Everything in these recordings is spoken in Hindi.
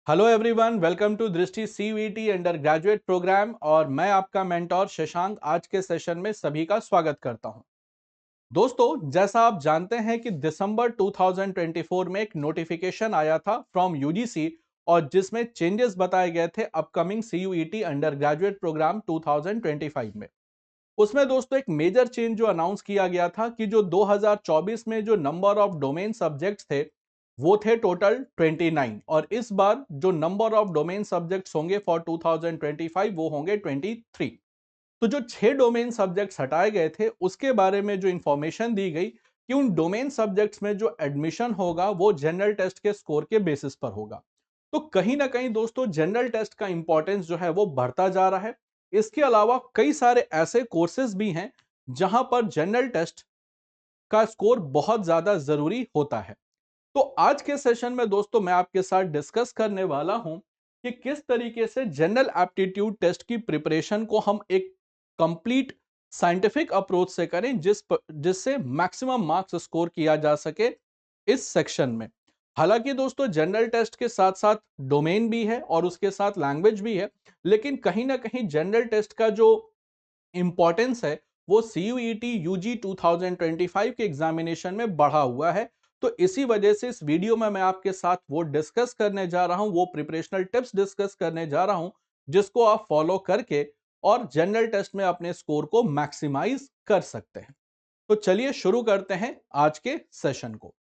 हेलो एवरीवन, वेलकम टू दृष्टि सीवीटी अंडर ग्रेजुएट प्रोग्राम। और मैं आपका मेंटोर शशांक आज के सेशन में सभी का स्वागत करता हूं। दोस्तों, जैसा आप जानते हैं कि दिसंबर 2024 में एक नोटिफिकेशन आया था फ्रॉम यूजीसी और जिसमें चेंजेस बताए गए थे upcoming CUET under graduate programme 2025 में। उसमें दोस्तों एक मेजर चेंज जो अनाउंस किया गया था कि जो 2024 में जो नंबर ऑफ डोमेन सब्जेक्ट्स थे वो थे टोटल 29, और इस बार जो नंबर ऑफ डोमेन सब्जेक्ट्स होंगे फॉर 2025 वो होंगे 23। तो जो 6 डोमेन सब्जेक्ट्स हटाए गए थे उसके बारे में जो इंफॉर्मेशन दी गई कि उन डोमेन सब्जेक्ट्स में जो एडमिशन होगा वो जनरल टेस्ट के स्कोर के बेसिस पर होगा। तो कहीं ना कहीं दोस्तों जनरल टेस्ट का इंपॉर्टेंस जो है वो बढ़ता जा रहा है। इसके अलावा कई सारे ऐसे कोर्सेज भी हैं जहां पर जनरल टेस्ट का स्कोर बहुत ज्यादा जरूरी होता है। तो आज के सेशन में दोस्तों मैं आपके साथ डिस्कस करने वाला हूं कि किस तरीके से जनरल एप्टीट्यूड टेस्ट की प्रिपरेशन को हम एक कंप्लीट साइंटिफिक अप्रोच से करें जिससे मैक्सिमम मार्क्स स्कोर किया जा सके इस सेक्शन में। हालांकि दोस्तों जनरल टेस्ट के साथ साथ डोमेन भी है और उसके साथ लैंग्वेज भी है, लेकिन कहीं ना कहीं जनरल टेस्ट का जो इंपॉर्टेंस है वो सीयूईटी यूजी 2025 के एग्जामिनेशन में बढ़ा हुआ है। तो इसी वजह से इस वीडियो में मैं आपके साथ वो डिस्कस करने जा रहा हूं, वो प्रिपरेशनल टिप्स डिस्कस करने जा रहा हूं जिसको आप फॉलो करके और जनरल टेस्ट में अपने स्कोर को मैक्सिमाइज कर सकते हैं। तो चलिए शुरू करते हैं आज के सेशन को।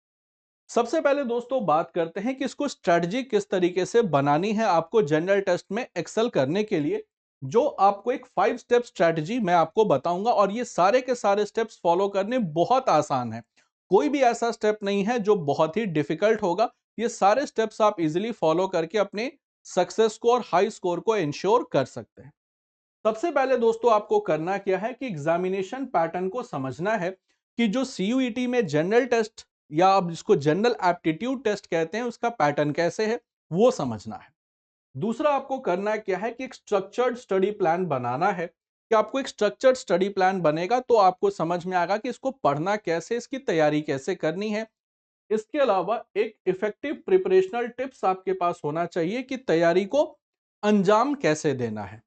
सबसे पहले दोस्तों बात करते हैं कि इसको स्ट्रेटजी किस तरीके से बनानी है आपको जनरल टेस्ट में एक्सेल करने के लिए। जो आपको एक 5 स्टेप स्ट्रेटजी मैं आपको बताऊंगा और ये सारे के सारे स्टेप्स फॉलो करने बहुत आसान है। कोई भी ऐसा स्टेप नहीं है जो बहुत ही डिफिकल्ट होगा। ये सारे स्टेप्स आप इजीली फॉलो करके अपने सक्सेस को और हाई स्कोर को इंश्योर कर सकते हैं। सबसे पहले दोस्तों आपको करना क्या है कि एग्जामिनेशन पैटर्न को समझना है कि जो सीयूईटी में जनरल टेस्ट या अब जिसको जनरल एप्टीट्यूड टेस्ट कहते हैं उसका पैटर्न कैसे है वो समझना है। दूसरा आपको करना क्या है कि एक स्ट्रक्चर्ड स्टडी प्लान बनाना है कि आपको एक स्ट्रक्चर्ड स्टडी प्लान बनेगा तो आपको समझ में आएगा कि इसको पढ़ना कैसे, इसकी तैयारी कैसे करनी है। इसके अलावा एक इफेक्टिव प्रिपरेशनल टिप्स आपके पास होना चाहिए कि तैयारी को अंजाम कैसे देना है।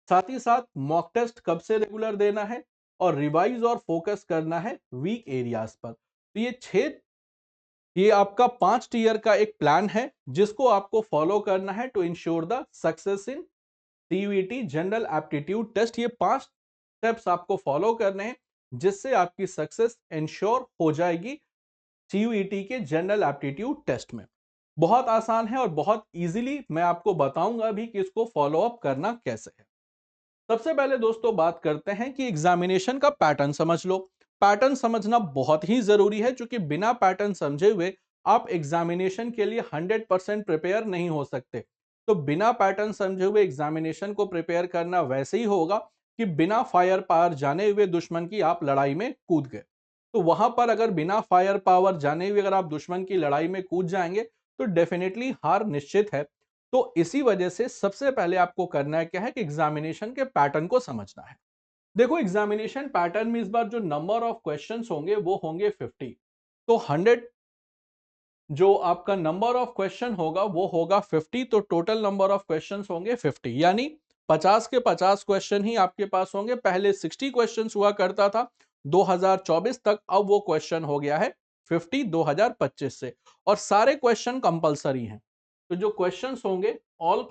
साथ ही साथ मॉक टेस्ट कब से रेगुलर देना है और रिवाइज और फोकस करना है वीक एरियाज पर। तो ये आपका 5 टीयर का एक प्लान है जिसको आपको फॉलो करना है to ensure the success in CUET general aptitude test. ये 5 स्टेप्स आपको फॉलो करने हैं जिससे आपकी सक्सेस इंश्योर हो जाएगी सीयूईटी के जनरल एप्टीट्यूड टेस्ट में। बहुत आसान है और बहुत इजीली मैं आपको बताऊंगा भी कि इसको फॉलो अप करना कैसे है। सबसे पहले दोस्तों बात करते हैं कि एग्जामिनेशन का पैटर्न समझ लो। पैटर्न समझना बहुत ही जरूरी है क्योंकि बिना पैटर्न समझे हुए आप एग्जामिनेशन के लिए 100% प्रिपेयर नहीं हो सकते। तो बिना पैटर्न समझे हुए एग्जामिनेशन को प्रिपेयर करना वैसे ही होगा कि बिना फायर पावर जाने हुए दुश्मन की आप लड़ाई में कूद गए। तो वहां पर अगर बिना फायर पावर जाने हुए अगर आप दुश्मन की लड़ाई में कूद जाएंगे तो डेफिनेटली हार निश्चित है। तो इसी वजह से सबसे पहले आपको करना है क्या है कि एग्जामिनेशन के पैटर्न को समझना है। देखो, एग्जामिनेशन पैटर्न में इस बार जो नंबर ऑफ क्वेश्चंस होंगे वो होंगे 50। तो 100 जो आपका नंबर ऑफ क्वेश्चन होगा वो होगा 50। तो टोटल नंबर ऑफ क्वेश्चंस होंगे 50, यानी 50 के 50 क्वेश्चन ही आपके पास होंगे। पहले 60 क्वेश्चंस हुआ करता था 2024 तक, अब वो क्वेश्चन हो गया है 50 2025 से। और सारे क्वेश्चन कंपलसरी हैं। तो जो क्वेश्चंस होंगे, ऑल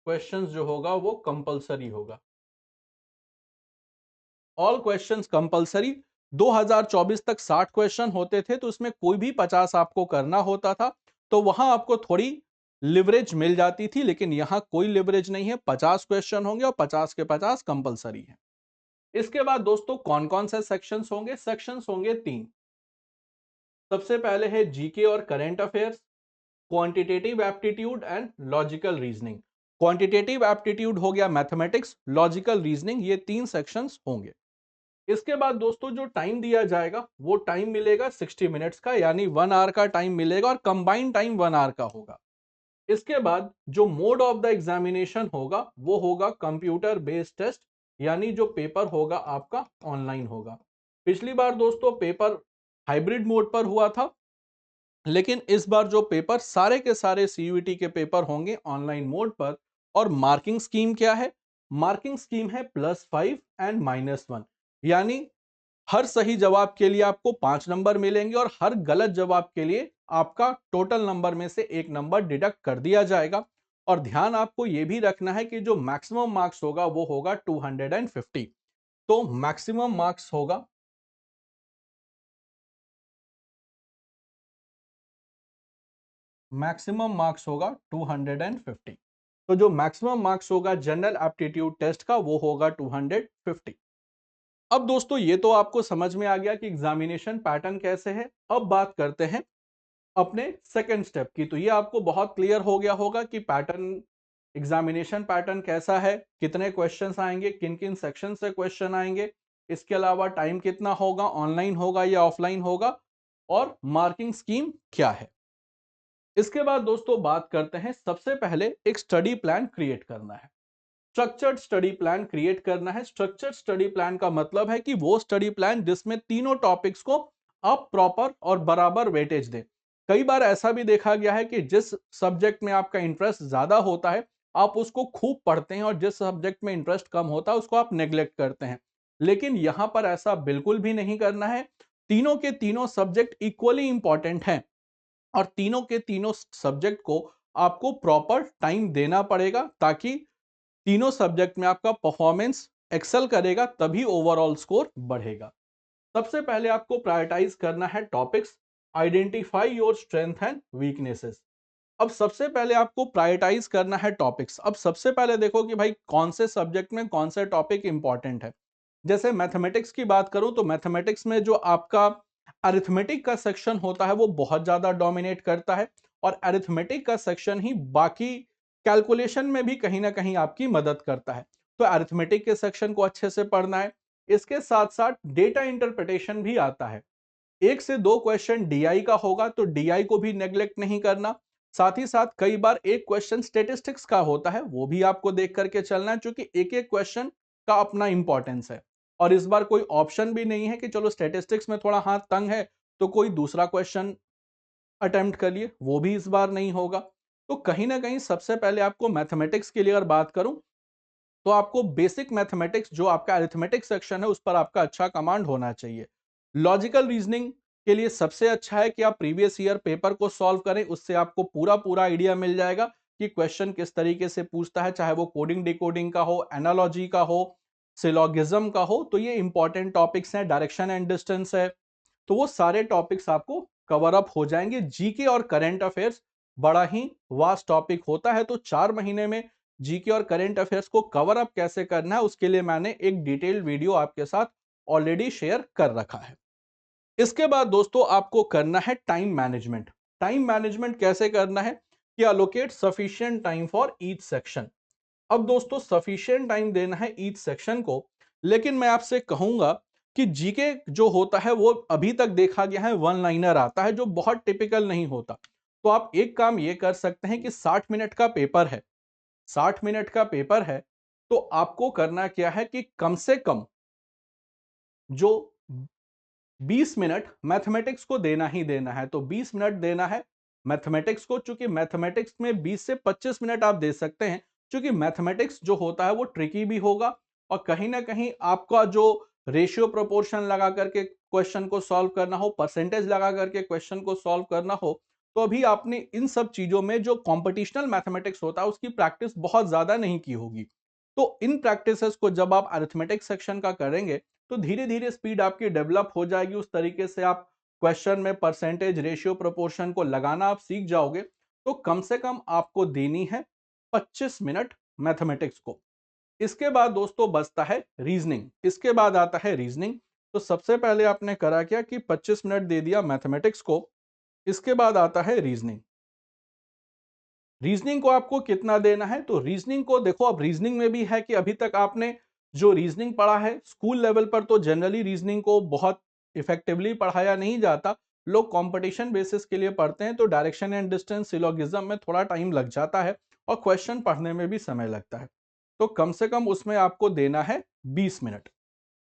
क्वेश्चंस जो होगा वो कंपलसरी होगा। All questions compulsory. 2024 तक 60 क्वेश्चन होते थे तो उसमें कोई भी 50 आपको करना होता था। तो वहां आपको थोड़ी लिवरेज मिल जाती थी, लेकिन यहां कोई लिवरेज नहीं है। 50 क्वेश्चन होंगे और 50 के 50 कंपलसरी है। इसके बाद दोस्तों कौन कौन से सेक्शंस होंगे? सेक्शंस होंगे 3। सबसे पहले है जीके और current affairs, quantitative aptitude and logical reasoning. Quantitative aptitude हो गया मैथमेटिक्स, लॉजिकल रीजनिंग, ये 3 सेक्शंस होंगे। इसके बाद दोस्तों जो टाइम दिया जाएगा वो टाइम मिलेगा 60 मिनट्स का, यानी 1 आवर का टाइम मिलेगा और कंबाइंड टाइम 1 आवर का होगा। इसके बाद जो मोड ऑफ द एग्जामिनेशन होगा वो होगा कंप्यूटर बेस्ड टेस्ट, यानी जो पेपर होगा आपका ऑनलाइन होगा। पिछली बार दोस्तों पेपर हाइब्रिड मोड पर हुआ था, लेकिन इस बार जो पेपर सारे के सारे सीयूईटी के पेपर होंगे ऑनलाइन मोड पर। और मार्किंग स्कीम क्या है? मार्किंग स्कीम है +5 एंड -1। यानी हर सही जवाब के लिए आपको 5 नंबर मिलेंगे और हर गलत जवाब के लिए आपका टोटल नंबर में से 1 नंबर डिडक्ट कर दिया जाएगा। और ध्यान आपको यह भी रखना है कि जो मैक्सिमम मार्क्स होगा वो होगा 250। तो मैक्सिमम मार्क्स होगा, मैक्सिमम मार्क्स होगा 250। तो जो मैक्सिमम मार्क्स होगा जनरल एप्टीट्यूड टेस्ट का वो होगा 250। अब दोस्तों ये तो आपको समझ में आ गया कि एग्जामिनेशन पैटर्न कैसे है। अब बात करते हैं अपने सेकंड स्टेप की। तो ये आपको बहुत क्लियर हो गया होगा कि पैटर्न, एग्जामिनेशन पैटर्न कैसा है, कितने क्वेश्चंस आएंगे, किन किन सेक्शन से क्वेश्चन आएंगे, इसके अलावा टाइम कितना होगा, ऑनलाइन होगा या ऑफलाइन होगा, और मार्किंग स्कीम क्या है। इसके बाद दोस्तों बात करते हैं, सबसे पहले एक स्टडी प्लान क्रिएट करना है। स्ट्रक्चर्ड स्टडी प्लान क्रिएट करना है। स्ट्रक्चर्ड स्टडी प्लान का मतलब है कि वो स्टडी प्लान जिसमें तीनों टॉपिक्स को आप प्रॉपर और बराबर वेटेज दें। कई बार ऐसा भी देखा गया है कि जिस सब्जेक्ट में आपका इंटरेस्ट ज्यादा होता है आप उसको खूब पढ़ते हैं, और जिस सब्जेक्ट में इंटरेस्ट कम होता है उसको आप नेग्लेक्ट करते हैं। लेकिन यहां पर ऐसा बिल्कुल भी नहीं करना है। तीनों के तीनों सब्जेक्ट इक्वली इंपॉर्टेंट हैं, और तीनों के तीनों सब्जेक्ट को आपको प्रॉपर टाइम देना पड़ेगा, ताकि तीनों सब्जेक्ट में आपका परफॉर्मेंस एक्सेल करेगा, तभी ओवरऑल स्कोर बढ़ेगा। सबसे पहले आपको प्रायोरिटाइज करना है topics. Identify your strength and weaknesses. अब सबसे पहले आपको प्रायोरिटाइज करना है टॉपिक्स। अब सबसे पहले देखो कि भाई कौन से सब्जेक्ट में कौन से टॉपिक इंपॉर्टेंट है। जैसे मैथमेटिक्स की बात करूं तो मैथमेटिक्स में जो आपका अरिथमेटिक का सेक्शन होता है वो बहुत ज्यादा डोमिनेट करता है, और अरिथमेटिक का सेक्शन ही बाकी कैलकुलेशन में भी कहीं ना कहीं आपकी मदद करता है। तो अरिथमेटिक के सेक्शन को अच्छे से पढ़ना है। इसके साथ साथ डेटा इंटरप्रिटेशन भी आता है। 1 से 2 क्वेश्चन डीआई का होगा, तो डीआई को भी नेग्लेक्ट नहीं करना। साथ ही साथ कई बार एक क्वेश्चन स्टेटिस्टिक्स का होता है, वो भी आपको देख करके चलना है, क्योंकि एक एक क्वेश्चन का अपना इंपॉर्टेंस है। और इस बार कोई ऑप्शन भी नहीं है कि चलो स्टेटिस्टिक्स में थोड़ा हाथ तंग है तो कोई दूसरा क्वेश्चन अटेम्प्ट करिए, वो भी इस बार नहीं होगा। तो कहीं ना कहीं सबसे पहले आपको मैथमेटिक्स के लिए अगर बात करूं तो आपको बेसिक मैथमेटिक्स जो आपका अरिथमेटिक सेक्शन है उस पर आपका अच्छा कमांड होना चाहिए। लॉजिकल रीजनिंग के लिए सबसे अच्छा है कि आप प्रीवियस ईयर पेपर को सॉल्व करें, उससे आपको पूरा पूरा आइडिया मिल जाएगा कि क्वेश्चन किस तरीके से पूछता है, चाहे वो कोडिंग डिकोडिंग का हो, एनालॉजी का हो, सिलोगिज्म का हो। तो ये इंपॉर्टेंट टॉपिक्स हैं, डायरेक्शन एंड डिस्टेंस है, तो वो सारे टॉपिक्स आपको कवर अप हो जाएंगे। जीके और करंट अफेयर्स बड़ा ही वास्ट टॉपिक होता है, तो 4 महीने में जीके और करंट अफेयर्स को कवर अप कैसे करना है उसके लिए मैंने एक डिटेल्ड वीडियो आपके साथ ऑलरेडी शेयर कर रखा है। इसके बाद दोस्तों आपको करना है टाइम मैनेजमेंट। टाइम मैनेजमेंट कैसे करना है कि allocate sufficient time for each section. अब दोस्तों सफिशिएंट टाइम देना है ईच सेक्शन को, लेकिन मैं आपसे कहूंगा कि जीके जो होता है वो अभी तक देखा गया है वन लाइनर आता है, जो बहुत टिपिकल नहीं होता। तो आप एक काम ये कर सकते हैं कि 60 मिनट का पेपर है, 60 मिनट का पेपर है, तो आपको करना क्या है कि कम से कम जो 20 मिनट मैथमेटिक्स को देना ही देना है। तो 20 मिनट देना है मैथमेटिक्स को, चूंकि मैथमेटिक्स में 20 से 25 मिनट आप दे सकते हैं, क्योंकि मैथमेटिक्स जो होता है वो ट्रिकी भी होगा, और कहीं ना कहीं आपका जो रेशियो प्रोपोर्शन लगा करके क्वेश्चन को सॉल्व करना हो, परसेंटेज लगा करके क्वेश्चन को सॉल्व करना हो, तो अभी आपने इन सब चीजों में जो कॉम्पिटिशनल मैथमेटिक्स होता है उसकी प्रैक्टिस बहुत ज्यादा नहीं की होगी। तो इन प्रैक्टिसेस को जब आप अरिथमेटिक सेक्शन का करेंगे तो धीरे धीरे स्पीड आपकी डेवलप हो जाएगी। उस तरीके से आप क्वेश्चन में परसेंटेज, रेशियो, प्रोपोर्शन को लगाना आप सीख जाओगे। तो कम से कम आपको देनी है 25 मिनट मैथमेटिक्स को। इसके बाद दोस्तों बचता है रीजनिंग। इसके बाद आता है रीजनिंग। तो सबसे पहले आपने करा क्या कि 25 मिनट दे दिया मैथमेटिक्स को। इसके बाद आता है रीजनिंग। रीजनिंग को आपको कितना देना है? तो रीजनिंग को देखो, अब रीजनिंग में भी है कि अभी तक आपने जो रीजनिंग पढ़ा है स्कूल लेवल पर, तो जनरली रीजनिंग को बहुत इफेक्टिवली पढ़ाया नहीं जाता। लोग कंपटीशन बेसिस के लिए पढ़ते हैं, तो डायरेक्शन एंड डिस्टेंस, सिलोगिज्म में थोड़ा टाइम लग जाता है और क्वेश्चन पढ़ने में भी समय लगता है। तो कम से कम उसमें आपको देना है 20 मिनट।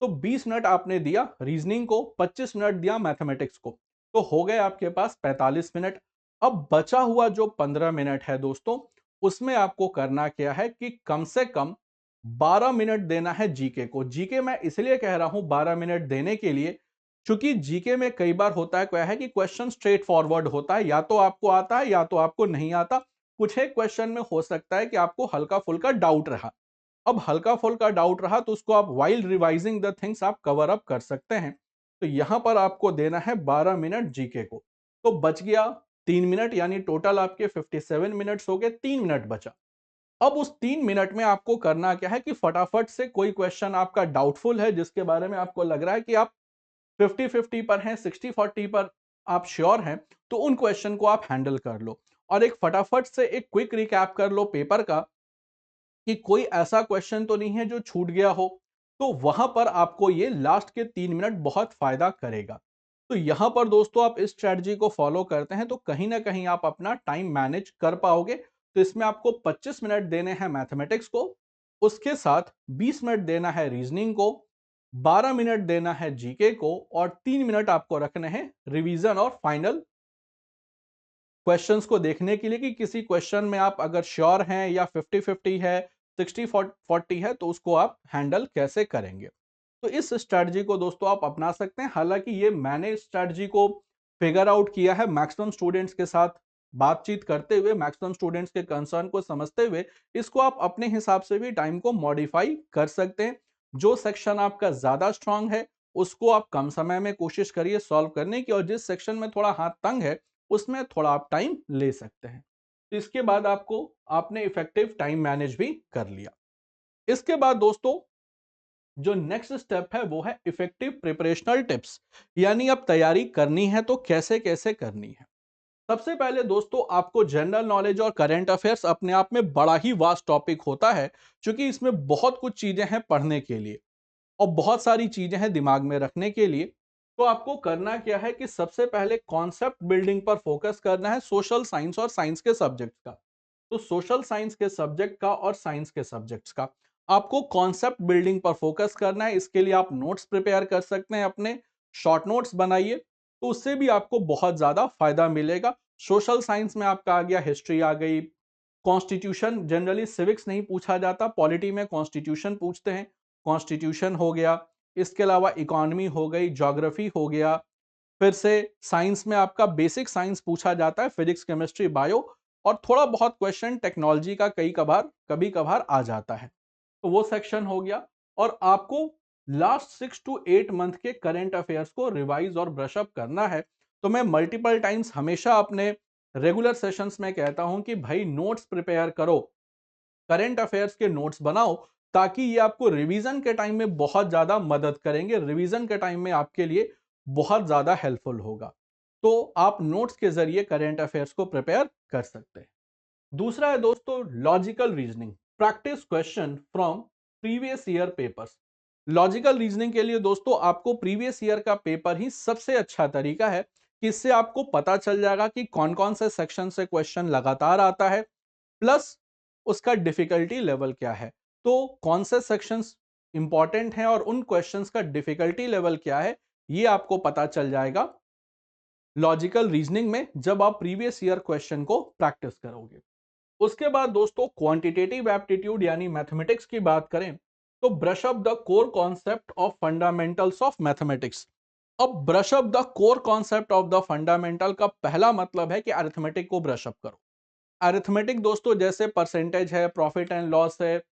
तो 20 मिनट आपने दिया रीजनिंग को, 25 मिनट दिया मैथमेटिक्स को। तो हो गए आपके पास 45 मिनट। अब बचा हुआ जो 15 मिनट है दोस्तों, उसमें आपको करना क्या है कि कम से कम 12 मिनट देना है जीके को। जीके मैं इसलिए कह रहा हूं 12 मिनट देने के लिए, क्योंकि जीके में कई बार होता है क्या है कि क्वेश्चन स्ट्रेट फॉरवर्ड होता है, या तो आपको आता है या तो आपको नहीं आता। कुछ एक क्वेश्चन में हो सकता है कि आपको हल्का फुल्का डाउट रहा। अब हल्का फुल्का डाउट रहा तो उसको आप वाइल रिवाइजिंग द थिंग्स आप कवर अप कर सकते हैं। तो यहां पर आपको देना है 12 मिनट जीके को। तो बच गया 3 मिनट, यानी टोटल आपके 57 मिनट्स हो गए, 3 मिनट बचा। अब उस 3 मिनट में आपको करना क्या है कि फटाफट से कोई क्वेश्चन आपका डाउटफुल है जिसके बारे में आपको लग रहा है कि आप 50-50 पर हैं, 60-40 पर आप श्योर हैं, तो उन क्वेश्चन को आप हैंडल कर लो। और एक फटाफट से एक क्विक रिकैप कर लो पेपर का कि कोई ऐसा क्वेश्चन तो नहीं है जो छूट गया हो। तो वहां पर आपको ये लास्ट के 3 मिनट बहुत फायदा करेगा। तो यहां पर दोस्तों आप इस स्ट्रेटजी को फॉलो करते हैं तो कहीं ना कहीं आप अपना टाइम मैनेज कर पाओगे। तो इसमें आपको 25 मिनट देने हैं मैथमेटिक्स को, उसके साथ 20 मिनट देना है रीजनिंग को, 12 मिनट देना है जीके को, और 3 मिनट आपको रखने हैं रिवीजन और फाइनल क्वेश्चंस को देखने के लिए कि किसी क्वेश्चन में आप अगर श्योर हैं या 50-50 है, 60-40 है, तो उसको आप हैंडल कैसे करेंगे। तो इस स्ट्रैटेजी को दोस्तों आप अपना सकते हैं। हालांकि ये मैंने इस स्ट्रैटेजी को फिगर आउट किया है मैक्सिमम स्टूडेंट्स के साथ बातचीत करते हुए, मैक्सिमम स्टूडेंट्स के कंसर्न को समझते हुए। इसको आप अपने हिसाब से भी टाइम को मॉडिफाई कर सकते हैं। जो सेक्शन आपका ज्यादा स्ट्रांग है उसको आप कम समय में कोशिश करिए सॉल्व करने की, और जिस सेक्शन में थोड़ा हाथ तंग है उसमें थोड़ा आप टाइम ले सकते हैं। तो इसके बाद आपने इफेक्टिव टाइम मैनेज भी कर लिया। इसके बाद दोस्तों जो नेक्स्ट स्टेप है वो है इफेक्टिव प्रिपरेशनल टिप्स, यानी अब तैयारी करनी है तो कैसे कैसे करनी है। सबसे पहले दोस्तों आपको जनरल नॉलेज और करंट अफेयर्स अपने आप में बड़ा ही वास्ट टॉपिक होता है, क्योंकि इसमें बहुत कुछ चीजें हैं पढ़ने के लिए और बहुत सारी चीजें हैं दिमाग में रखने के लिए। तो आपको करना क्या है कि सबसे पहले कॉन्सेप्ट बिल्डिंग पर फोकस करना है, सोशल साइंस और साइंस के सब्जेक्ट का। तो सोशल साइंस के सब्जेक्ट का और साइंस के सब्जेक्ट्स का आपको कॉन्सेप्ट बिल्डिंग पर फोकस करना है। इसके लिए आप नोट्स प्रिपेयर कर सकते हैं, अपने शॉर्ट नोट्स बनाइए, तो उससे भी आपको बहुत ज्यादा फायदा मिलेगा। सोशल साइंस में आपका आ गया, हिस्ट्री आ गई, कॉन्स्टिट्यूशन, जनरली सिविक्स नहीं पूछा जाता, पॉलिटी में कॉन्स्टिट्यूशन पूछते हैं, कॉन्स्टिट्यूशन हो गया। इसके अलावा इकोनॉमी हो गई, ज्योग्राफी हो गया। फिर से साइंस में आपका बेसिक साइंस पूछा जाता है, फिजिक्स केमिस्ट्री बायो, और थोड़ा बहुत क्वेश्चन टेक्नोलॉजी का कभी कभार आ जाता है। तो वो सेक्शन हो गया। और आपको लास्ट 6 to 8 मंथ के करंट अफेयर्स को रिवाइज और ब्रशअप करना है। तो मैं मल्टीपल टाइम्स हमेशा अपने रेगुलर सेशंस में कहता हूं कि भाई नोट्स प्रिपेयर करो, करंट अफेयर्स के नोट्स बनाओ, ताकि ये आपको रिवीजन के टाइम में बहुत ज्यादा मदद करेंगे, रिवीजन के टाइम में आपके लिए बहुत ज्यादा हेल्पफुल होगा। तो आप नोट्स के जरिए करंट अफेयर्स को प्रिपेयर कर सकते हैं। दूसरा है दोस्तों logical reasoning, practice question from previous year papers. Logical reasoning के लिए दोस्तों आपको प्रीवियस ईयर का पेपर ही सबसे अच्छा तरीका है कि इससे आपको पता चल जाएगा कि कौन कौन से सेक्शन से क्वेश्चन लगातार आता है, प्लस उसका डिफिकल्टी लेवल क्या है। तो कौन से सेक्शंस इंपॉर्टेंट हैं और उन क्वेश्चंस का डिफिकल्टी लेवल क्या है, ये आपको पता चल जाएगा लॉजिकल रीजनिंग में जब आप प्रीवियस ईयर क्वेश्चन को प्रैक्टिस करोगे। उसके बाद दोस्तों क्वांटिटेटिव एप्टीट्यूड यानी मैथमेटिक्स की बात करें तो brush up the core concept of fundamentals of mathematics. अब brush up the core concept of the fundamental का पहला मतलब है कि अरिथमेटिक को ब्रश अप करो। अरिथमेटिक दोस्तों जैसे परसेंटेज है, प्रॉफिट एंड लॉस है,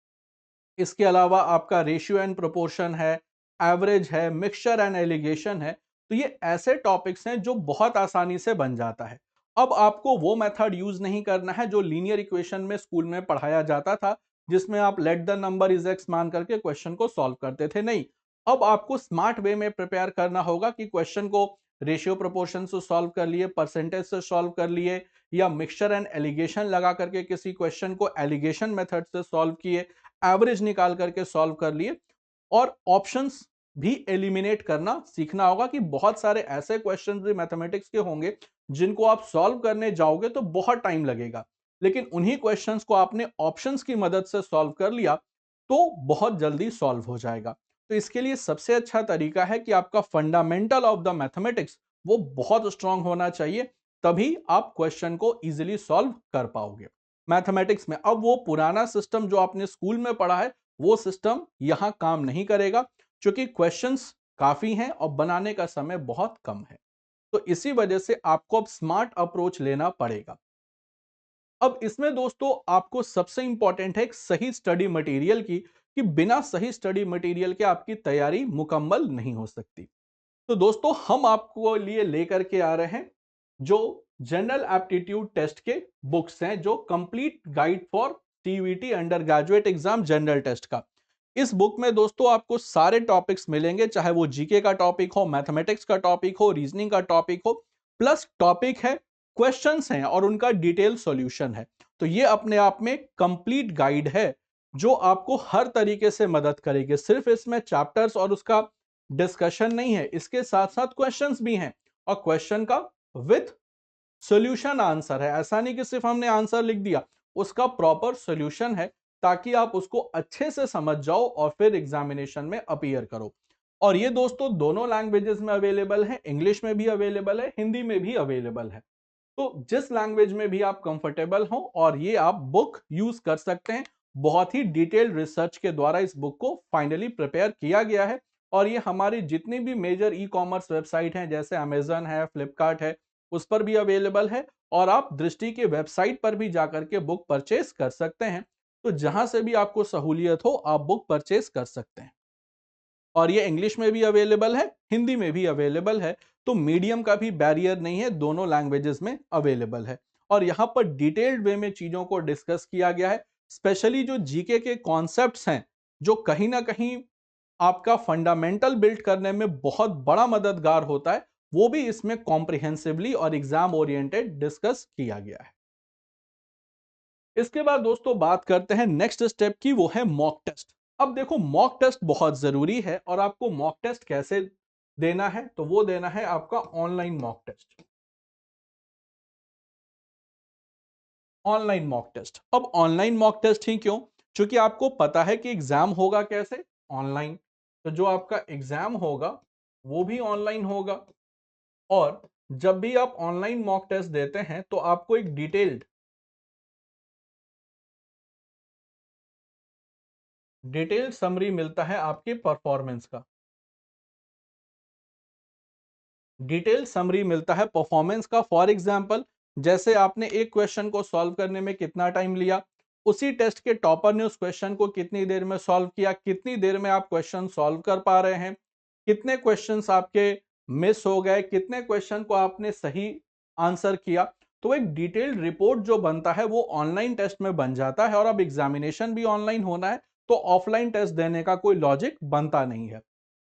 इसके अलावा आपका रेशियो एंड प्रोपोर्शन है, एवरेज है, मिक्सचर एंड एलिगेशन है। तो ये ऐसे टॉपिक्स हैं जो बहुत आसानी से बन जाता है। अब आपको वो मेथड यूज नहीं करना है जो लीनियर इक्वेशन में स्कूल में पढ़ाया जाता था, जिसमें आप let the number is x मान करके क्वेश्चन को सॉल्व करते थे। नहीं, अब आपको स्मार्ट वे में प्रिपेयर करना होगा कि क्वेश्चन को रेशियो प्रोपोर्शन से सॉल्व कर लिए, परसेंटेज से सॉल्व कर लिए, या मिक्सचर एंड एलिगेशन लगा करके किसी क्वेश्चन को एलिगेशन मेथड से सॉल्व किए, एवरेज निकाल करके सॉल्व कर लिए। और ऑप्शंस भी एलिमिनेट करना सीखना होगा कि बहुत सारे ऐसे क्वेश्चंस भी मैथमेटिक्स के होंगे जिनको आप सॉल्व करने जाओगे तो बहुत टाइम लगेगा, लेकिन उन्हीं क्वेश्चंस को आपने ऑप्शंस की मदद से सॉल्व कर लिया तो बहुत जल्दी सॉल्व हो जाएगा। तो इसके लिए सबसे अच्छा तरीका है कि आपका फंडामेंटल ऑफ द मैथमेटिक्स वो बहुत स्ट्रांग होना चाहिए, तभी आप क्वेश्चन को इजीली सॉल्व कर पाओगे मैथमेटिक्स में। अब वो पुराना सिस्टम जो आपने स्कूल में पढ़ा है, वो सिस्टम यहां काम नहीं करेगा, क्योंकि क्वेश्चंस काफी हैं और बनाने का समय बहुत कम है। तो इसी वजह से आपको अब स्मार्ट अप्रोच लेना पड़ेगा। अब इसमें दोस्तों आपको सबसे इंपॉर्टेंट है एक सही स्टडी मटेरियल की, कि बिना सही स्टडी मटेरियल के आपकी तैयारी मुकम्मल नहीं हो सकती। तो दोस्तों हम आपको लिए लेकर के आ रहे हैं जो जनरल एप्टीट्यूड टेस्ट के बुक्स हैं, जो complete guide for CUET under graduate exam general test का। इस बुक में दोस्तों आपको सारे टॉपिक्स मिलेंगे, चाहे वो जीके का टॉपिक हो, मैथमेटिक्स का टॉपिक हो, रीजनिंग का टॉपिक हो, प्लस टॉपिक है, क्वेश्चंस हैं और उनका डिटेल सॉल्यूशन है। तो ये अपने आप में कंप्लीट गाइड है जो आपको हर तरीके से मदद करेगी। सिर्फ इसमें चैप्टर्स और उसका डिस्कशन नहीं है, इसके साथ साथ क्वेश्चंस भी हैं, और क्वेश्चन का विथ सॉल्यूशन आंसर है। ऐसा नहीं कि सिर्फ हमने आंसर लिख दिया, उसका प्रॉपर सॉल्यूशन है, ताकि आप उसको अच्छे से समझ जाओ और फिर एग्जामिनेशन में अपीयर करो। और ये दोस्तों दोनों लैंग्वेजेस में अवेलेबल है, इंग्लिश में भी अवेलेबल है, हिंदी में भी अवेलेबल है। तो जिस लैंग्वेज में भी आप कंफर्टेबल हो, और ये आप बुक यूज कर सकते हैं। बहुत ही डिटेल्ड रिसर्च के द्वारा इस बुक को फाइनली प्रिपेयर किया गया है, और ये हमारी जितनी भी मेजर ई कॉमर्स वेबसाइट हैं, जैसे अमेजन है, फ्लिपकार्ट है, उस पर भी अवेलेबल है, और आप दृष्टि के वेबसाइट पर भी जाकर के बुक परचेस कर सकते हैं। तो जहां से भी आपको सहूलियत हो, आप बुक परचेस कर सकते हैं। और ये इंग्लिश में भी अवेलेबल है, हिंदी में भी अवेलेबल है। तो मीडियम का भी बैरियर नहीं है, दोनों लैंग्वेजेस में अवेलेबल है। और यहाँ पर डिटेल्ड वे में चीजों को डिस्कस किया गया है। स्पेशली जो जीके के कॉन्सेप्ट्स हैं, जो कहीं ना कहीं आपका फंडामेंटल बिल्ड करने में बहुत बड़ा मददगार होता है, वो भी इसमें कॉम्प्रिहेंसिवली और एग्जाम ओरिएंटेड डिस्कस किया गया है। इसके बाद दोस्तों बात करते हैं नेक्स्ट स्टेप की, वो है मॉक टेस्ट। अब देखो मॉक टेस्ट बहुत जरूरी है, और आपको मॉक टेस्ट कैसे देना है, तो वो देना है आपका online mock test. Online mock test, अब ऑनलाइन मॉक टेस्ट ही क्यों? क्योंकि आपको पता है कि एग्जाम होगा कैसे, ऑनलाइन। तो जो आपका एग्जाम होगा वो भी ऑनलाइन होगा। और जब भी आप ऑनलाइन मॉक टेस्ट देते हैं, तो आपको एक डिटेल्ड समरी मिलता है आपके परफॉर्मेंस का। डिटेल समरी मिलता है परफॉर्मेंस का। फॉर एग्जांपल, जैसे आपने एक क्वेश्चन को सॉल्व करने में कितना टाइम लिया, उसी टेस्ट के टॉपर ने उस क्वेश्चन को कितनी देर में सॉल्व किया, कितनी देर में आप क्वेश्चन सॉल्व कर पा रहे हैं, कितने क्वेश्चंस आपके मिस हो गए, कितने क्वेश्चन को आपने सही आंसर किया। तो एक डिटेल्ड रिपोर्ट जो बनता है वो ऑनलाइन टेस्ट में बन जाता है। और अब एग्जामिनेशन भी ऑनलाइन होना है, तो ऑफलाइन टेस्ट देने का कोई लॉजिक बनता नहीं है।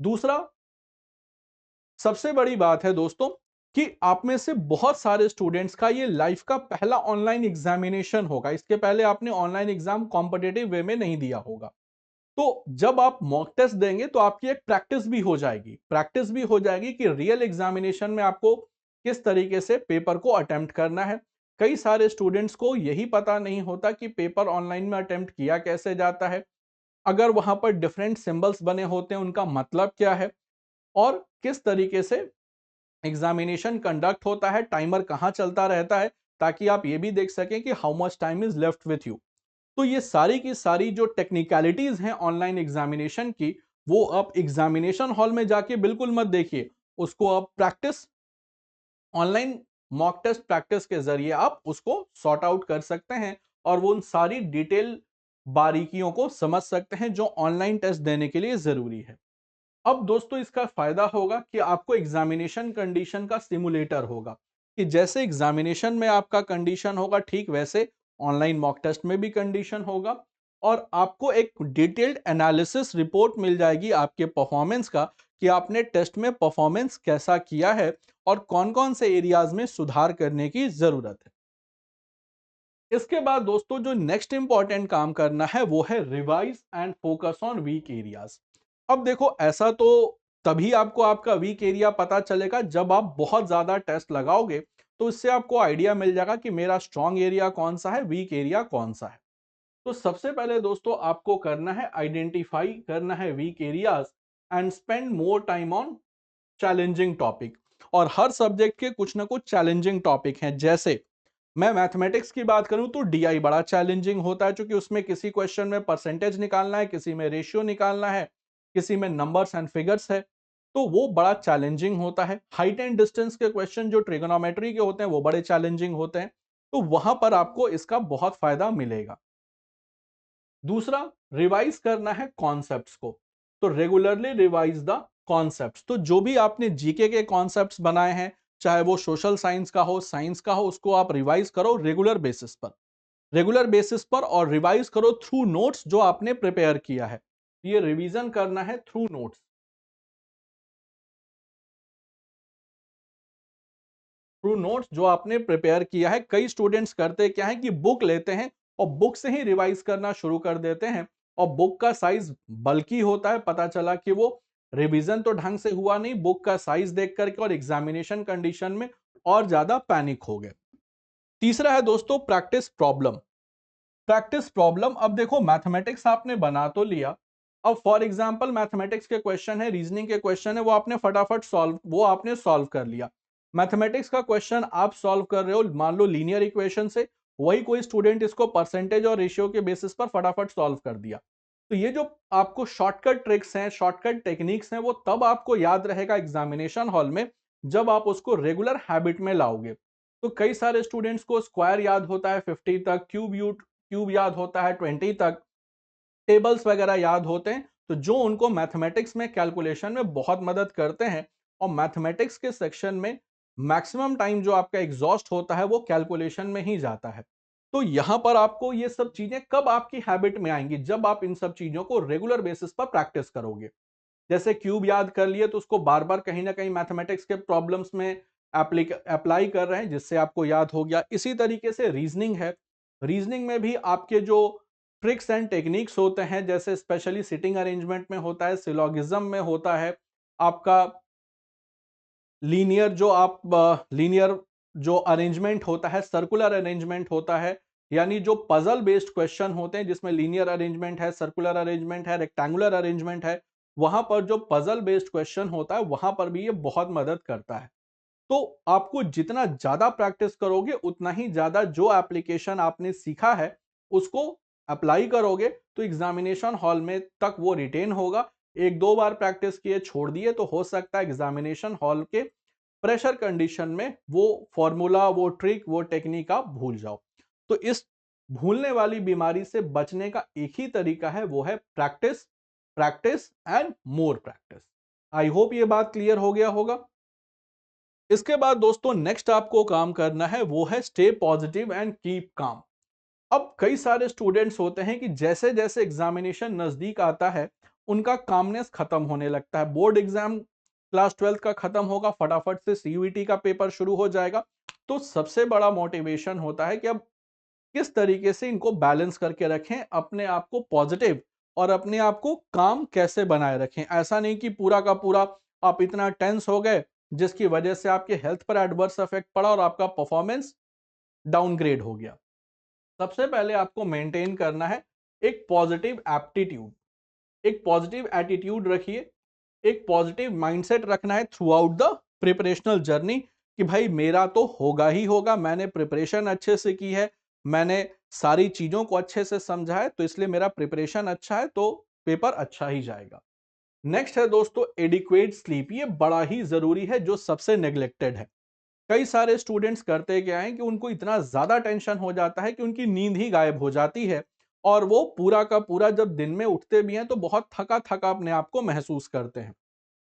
दूसरा, सबसे बड़ी बात है दोस्तों, कि आप में से बहुत सारे स्टूडेंट्स का ये लाइफ का पहला ऑनलाइन एग्जामिनेशन होगा। इसके पहले आपने ऑनलाइन एग्जाम कॉम्पिटिटिव वे में नहीं दिया होगा। तो जब आप मॉक टेस्ट देंगे, तो आपकी एक प्रैक्टिस भी हो जाएगी कि रियल एग्जामिनेशन में आपको किस तरीके से पेपर को अटेम्प्ट करना है। कई सारे स्टूडेंट्स को यही पता नहीं होता कि पेपर ऑनलाइन में अटेम्प्ट किया कैसे जाता है, अगर वहां पर डिफरेंट सिंबल्स बने होते हैं उनका मतलब क्या है, और किस तरीके से एग्जामिनेशन कंडक्ट होता है, टाइमर कहां चलता रहता है, ताकि आप ये भी देख सकें कि how much time is left with you. तो ये सारी की सारी जो टेक्निकलिटीज हैं ऑनलाइन एग्जामिनेशन की, वो आप एग्जामिनेशन हॉल में जाके बिल्कुल मत देखिए, उसको आप practice, online mock test practice के जरिए आप उसको सॉर्ट आउट कर सकते हैं, और वो उन सारी डिटेल बारीकियों को समझ सकते हैं जो ऑनलाइन टेस्ट देने के लिए जरूरी है। अब दोस्तों इसका फायदा होगा कि आपको एग्जामिनेशन कंडीशन का सिमुलेटर होगा, कि जैसे एग्जामिनेशन में आपका कंडीशन होगा, ठीक वैसे ऑनलाइन मॉक टेस्ट में भी कंडीशन होगा। और आपको एक डिटेल्ड एनालिसिस रिपोर्ट मिल जाएगी आपके परफॉर्मेंस का, कि आपने टेस्ट में परफॉर्मेंस कैसा किया है, और कौन कौन से एरियाज में सुधार करने की जरूरत है। इसके बाद दोस्तों जो नेक्स्ट इंपॉर्टेंट काम करना है, वो है revise and focus on weak areas. अब देखो ऐसा तो तभी आपको आपका वीक एरिया पता चलेगा जब आप बहुत ज्यादा टेस्ट लगाओगे, तो इससे आपको आइडिया मिल जाएगा कि मेरा स्ट्रॉन्ग एरिया कौन सा है, वीक एरिया कौन सा है। तो सबसे पहले दोस्तों आपको करना है, आइडेंटिफाई करना है weak areas, and spend more time on challenging topic. और हर सब्जेक्ट के कुछ ना कुछ चैलेंजिंग टॉपिक हैं। जैसे मैं मैथमेटिक्स की बात करूं तो डीआई बड़ा चैलेंजिंग होता है, क्योंकि उसमें किसी क्वेश्चन में परसेंटेज निकालना है, किसी में रेशियो निकालना है, किसी में नंबर्स एंड फिगर्स है, तो वो बड़ा चैलेंजिंग होता है। हाइट एंड डिस्टेंस के क्वेश्चन जो ट्रिगोनोमेट्री के होते हैं वो बड़े चैलेंजिंग होते हैं, तो वहां पर आपको इसका बहुत फायदा मिलेगा। दूसरा, रिवाइज करना है कॉन्सेप्ट्स को, तो रेगुलरली रिवाइज द कॉन्सेप्ट्स। तो जो भी आपने जीके के कॉन्सेप्ट्स बनाए हैं, चाहे वो सोशल साइंस का हो, साइंस का हो, उसको आप रिवाइज करो रेगुलर बेसिस पर, रेगुलर बेसिस पर, और रिवाइज करो थ्रू नोट्स जो आपने प्रिपेयर किया है। ये रिवीजन करना है थ्रू नोट्स। थ्रू नोट्स जो आपने प्रिपेयर किया है। कई स्टूडेंट्स करते क्या है कि बुक लेते हैं और बुक से ही रिवाइज करना शुरू कर देते हैं, और बुक का साइज बल्कि होता है, पता चला कि वो रिवीजन तो ढंग से हुआ नहीं, बुक का साइज देख करके, और एग्जामिनेशन कंडीशन में और ज्यादा पैनिक हो गए। तीसरा है दोस्तों प्रैक्टिस प्रॉब्लम। प्रैक्टिस प्रॉब्लम, अब देखो मैथमेटिक्स आपने बना तो लिया, अब फॉर एग्जांपल मैथमेटिक्स के क्वेश्चन है, रीजनिंग के क्वेश्चन है, वो आपने फटाफट सॉल्व, वो आपने सॉल्व कर लिया। मैथमेटिक्स का क्वेश्चन आप सॉल्व कर रहे हो, मान लो लीनियर इक्वेशन से, वही कोई स्टूडेंट इसको परसेंटेज और रेशियो के बेसिस पर फटाफट सॉल्व कर दिया। तो ये जो आपको शॉर्टकट ट्रिक्स हैं, शॉर्टकट टेक्निक्स हैं, वो तब आपको याद रहेगा एग्जामिनेशन हॉल में जब आप उसको रेगुलर हैबिट में लाओगे। तो कई सारे स्टूडेंट्स को स्क्वायर याद होता है 50 तक, क्यूब याद होता है 20 तक, टेबल्स वगैरह याद होते हैं, तो जो उनको मैथमेटिक्स में कैलकुलेशन में बहुत मदद करते हैं। और मैथमेटिक्स के सेक्शन में मैक्सिमम टाइम जो आपका एग्जॉस्ट होता है वो कैलकुलेशन में ही जाता है। तो यहां पर आपको ये सब चीजें कब आपकी हैबिट में आएंगी, जब आप इन सब चीजों को रेगुलर बेसिस पर प्रैक्टिस करोगे। जैसे क्यूब याद कर लिए तो उसको बार बार कहीं ना कहीं मैथमेटिक्स के प्रॉब्लम्स में अप्लाई कर रहे हैं, जिससे आपको याद हो गया। इसी तरीके से रीजनिंग है, रीजनिंग में भी आपके जो ट्रिक्स एंड टेक्निक्स होते हैं, जैसे स्पेशली सिटिंग अरेंजमेंट में होता है, सिलोगिज्म में होता है, आपका लीनियर जो आप लीनियर जो अरेंजमेंट होता है, सर्कुलर अरेंजमेंट होता है, यानी जो पजल बेस्ड क्वेश्चन होते हैं जिसमें लीनियर अरेंजमेंट है, सर्कुलर अरेंजमेंट है, रेक्टेंगुलर अरेंजमेंट है, वहां पर जो पजल बेस्ड क्वेश्चन होता है वहां पर भी ये बहुत मदद करता है। तो आपको जितना ज्यादा प्रैक्टिस करोगे उतना ही ज्यादा जो एप्लीकेशन आपने सीखा है उसको अप्लाई करोगे, तो एग्जामिनेशन हॉल में तक वो रिटेन होगा। एक दो बार प्रैक्टिस किए छोड़ दिए तो हो सकता है एग्जामिनेशन हॉल के प्रेशर कंडीशन में वो फॉर्मूला, वो ट्रिक, वो टेक्निक आप भूल जाओ। तो इस भूलने वाली बीमारी से बचने का एक ही तरीका है, वो है practice, practice and more practice. I hope ये बात क्लियर हो गया होगा। इसके बाद दोस्तों नेक्स्ट आपको काम करना है वो है stay positive and keep calm. अब कई सारे स्टूडेंट्स होते हैं कि जैसे जैसे एग्जामिनेशन नजदीक आता है उनका कामनेस खत्म होने लगता है। बोर्ड एग्जाम क्लास 12th का खत्म होगा, फटाफट से सीयूईटी का पेपर शुरू हो जाएगा। तो सबसे बड़ा मोटिवेशन होता है कि अब किस तरीके से इनको बैलेंस करके रखें, अपने आप को पॉजिटिव और अपने आप को काम कैसे बनाए रखें। ऐसा नहीं कि पूरा का पूरा आप इतना टेंस हो गए जिसकी वजह से आपके हेल्थ पर एडवर्स इफेक्ट पड़ा और आपका परफॉर्मेंस डाउनग्रेड हो गया। सबसे पहले आपको मेंटेन करना है एक पॉजिटिव एप्टीट्यूड, एक पॉजिटिव एटीट्यूड रखिए, एक पॉजिटिव माइंडसेट रखना है थ्रू आउट द प्रिपरेशनल जर्नी कि भाई मेरा तो होगा ही होगा, मैंने प्रिपरेशन अच्छे से की है, मैंने सारी चीजों को अच्छे से समझा है, तो इसलिए मेरा प्रिपरेशन अच्छा है तो पेपर अच्छा ही जाएगा। नेक्स्ट है दोस्तों एडिक्वेट स्लीप, ये बड़ा ही जरूरी है जो सबसे नेग्लेक्टेड है। कई सारे स्टूडेंट्स करते क्या है कि उनको इतना ज्यादा टेंशन हो जाता है कि उनकी नींद ही गायब हो जाती है, और वो पूरा का पूरा जब दिन में उठते भी हैं तो बहुत थका थका अपने आप को महसूस करते हैं।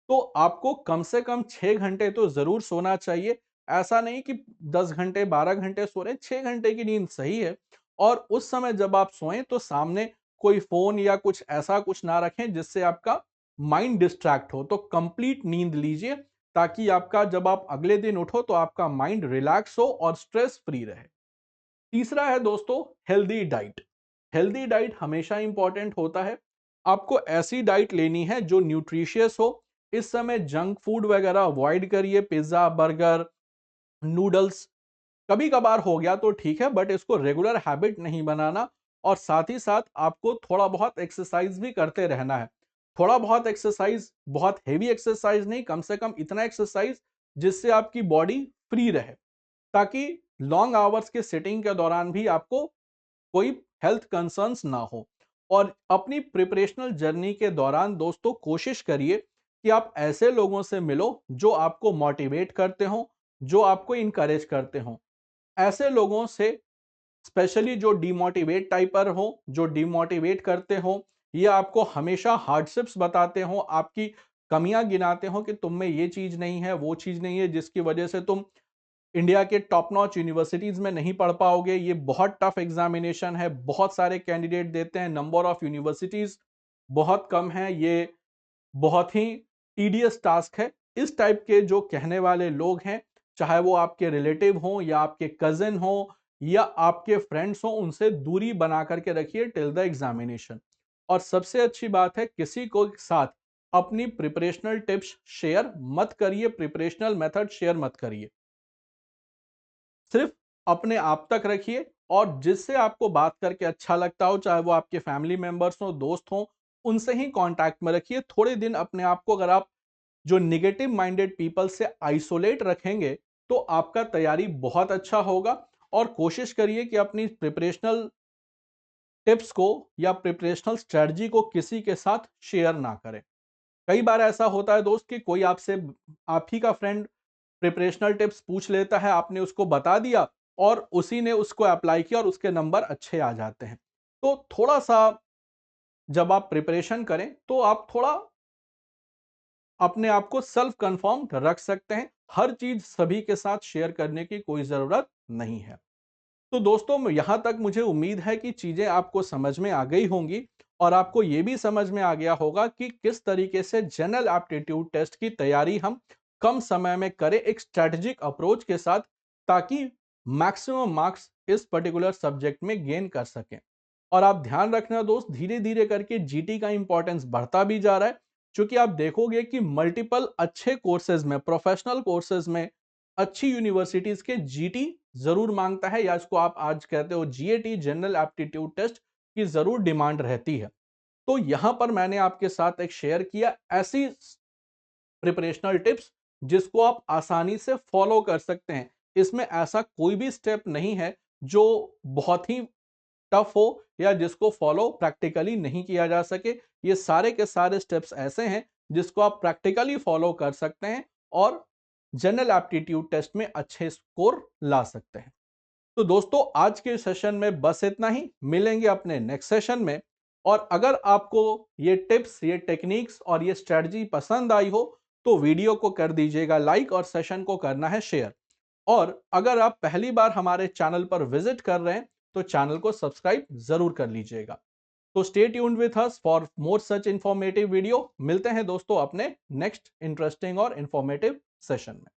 तो आपको कम से कम 6 घंटे तो जरूर सोना चाहिए। ऐसा नहीं कि 10 घंटे 12 घंटे सो रहे, 6 घंटे की नींद सही है। और उस समय जब आप सोएं तो सामने कोई फोन या कुछ ऐसा कुछ ना रखें जिससे आपका माइंड डिस्ट्रैक्ट हो, तो कंप्लीट नींद लीजिए ताकि आपका जब आप अगले दिन उठो तो आपका माइंड रिलैक्स हो और स्ट्रेस फ्री रहे। तीसरा है दोस्तों हेल्दी डाइट। हेल्दी डाइट हमेशा इंपॉर्टेंट होता है। आपको ऐसी डाइट लेनी है जो न्यूट्रिशियस हो। इस समय जंक फूड वगैरह अवॉइड करिए, पिज्जा, बर्गर, नूडल्स कभी कभार हो गया तो ठीक है, बट इसको रेगुलर हैबिट नहीं बनाना। और साथ ही साथ आपको थोड़ा बहुत एक्सरसाइज भी करते रहना है। थोड़ा बहुत एक्सरसाइज, बहुत हेवी एक्सरसाइज नहीं, कम से कम इतना एक्सरसाइज जिससे आपकी बॉडी फ्री रहे, ताकि लॉन्ग आवर्स के सिटिंग के दौरान भी आपको कोई हेल्थ कंसर्न्स ना हो। और अपनी प्रिपरेशनल जर्नी के दौरान दोस्तों कोशिश करिए कि आप ऐसे लोगों से मिलो जो आपको मोटिवेट करते हो, जो आपको इनकरेज करते हो। ऐसे लोगों से, स्पेशली जो डिमोटिवेट टाइपर हो, जो डिमोटिवेट करते हो या आपको हमेशा हार्डशिप्स बताते हो, आपकी कमियां गिनाते हो कि तुम में ये चीज नहीं है, वो चीज नहीं है, जिसकी वजह से तुम इंडिया के टॉप नॉच यूनिवर्सिटीज में नहीं पढ़ पाओगे, ये बहुत टफ एग्जामिनेशन है, बहुत सारे कैंडिडेट देते हैं, नंबर ऑफ यूनिवर्सिटीज बहुत कम है, ये बहुत ही टीडियस टास्क है। इस टाइप के जो कहने वाले लोग हैं, चाहे वो आपके रिलेटिव हों या आपके कजिन हो या आपके फ्रेंड्स हों, उनसे दूरी बना करके रखिए टिल द एग्जामिनेशन। और सबसे अच्छी बात है, किसी को साथ अपनी प्रिपरेशनल टिप्स शेयर मत करिए, प्रिपरेशनल मेथड शेयर मत करिए, सिर्फ अपने आप तक रखिए। और जिससे आपको बात करके अच्छा लगता हो, चाहे वो आपके फैमिली मेंबर्स हो, दोस्त हो, उनसे ही कांटेक्ट में रखिए। थोड़े दिन अपने आप को, अगर आप जो निगेटिव माइंडेड पीपल से आइसोलेट रखेंगे, तो आपका तैयारी बहुत अच्छा होगा। और कोशिश करिए कि अपनी प्रिपरेशनल टिप्स को या प्रिपरेशनल स्ट्रेटजी को किसी के साथ शेयर ना करें। कई बार ऐसा होता है दोस्त कि कोई आपसे, आप ही का फ्रेंड प्रिपरेशनल टिप्स पूछ लेता है, आपने उसको बता दिया और उसी ने उसको अप्लाई किया और उसके नंबर अच्छे आ जाते हैं। तो थोड़ा सा जब आप प्रिपरेशन करें तो आप थोड़ा अपने आप को सेल्फ कंफर्म रख सकते हैं। हर चीज सभी के साथ शेयर करने की कोई जरूरत नहीं है। तो दोस्तों, यहां तक मुझे उम्मीद है कि चीजें आपको समझ में आ गई होंगी और आपको यह भी समझ में आ गया होगा कि किस तरीके से जनरल एप्टीट्यूड टेस्ट की तैयारी हम कम समय में करें, एक स्ट्रेटेजिक अप्रोच के साथ, ताकि मैक्सिमम मार्क्स इस पर्टिकुलर सब्जेक्ट में गेन कर सकें। और आप ध्यान रखना दोस्त, धीरे धीरे करके जीटी का इंपॉर्टेंस बढ़ता भी जा रहा है, क्योंकि आप देखोगे कि मल्टीपल अच्छे कोर्सेज में, प्रोफेशनल कोर्सेज में, अच्छी यूनिवर्सिटीज के जीटी जरूर मांगता है, या इसको आप आज कहते हो जीएटी, जनरल एप्टीट्यूड टेस्ट की जरूर डिमांड रहती है। तो यहां पर मैंने आपके साथ एक शेयर किया ऐसी प्रिपरेशनल टिप्स जिसको आप आसानी से फॉलो कर सकते हैं। इसमें ऐसा कोई भी स्टेप नहीं है जो बहुत ही टफ हो या जिसको फॉलो प्रैक्टिकली नहीं किया जा सके। ये सारे के सारे स्टेप्स ऐसे हैं जिसको आप प्रैक्टिकली फॉलो कर सकते हैं और जनरल एप्टीट्यूड टेस्ट में अच्छे स्कोर ला सकते हैं। तो दोस्तों, आज के सेशन में बस इतना ही। मिलेंगे अपने नेक्स्ट सेशन में। और अगर आपको ये टिप्स, ये टेक्निक्स और ये स्ट्रेटजी पसंद आई हो तो वीडियो को कर दीजिएगा लाइक और सेशन को करना है शेयर। और अगर आप पहली बार हमारे चैनल पर विजिट कर रहे हैं तो चैनल को सब्सक्राइब जरूर कर लीजिएगा। तो stay tuned with us for more such informative video. मिलते हैं दोस्तों अपने नेक्स्ट इंटरेस्टिंग और इंफॉर्मेटिव सेशन में।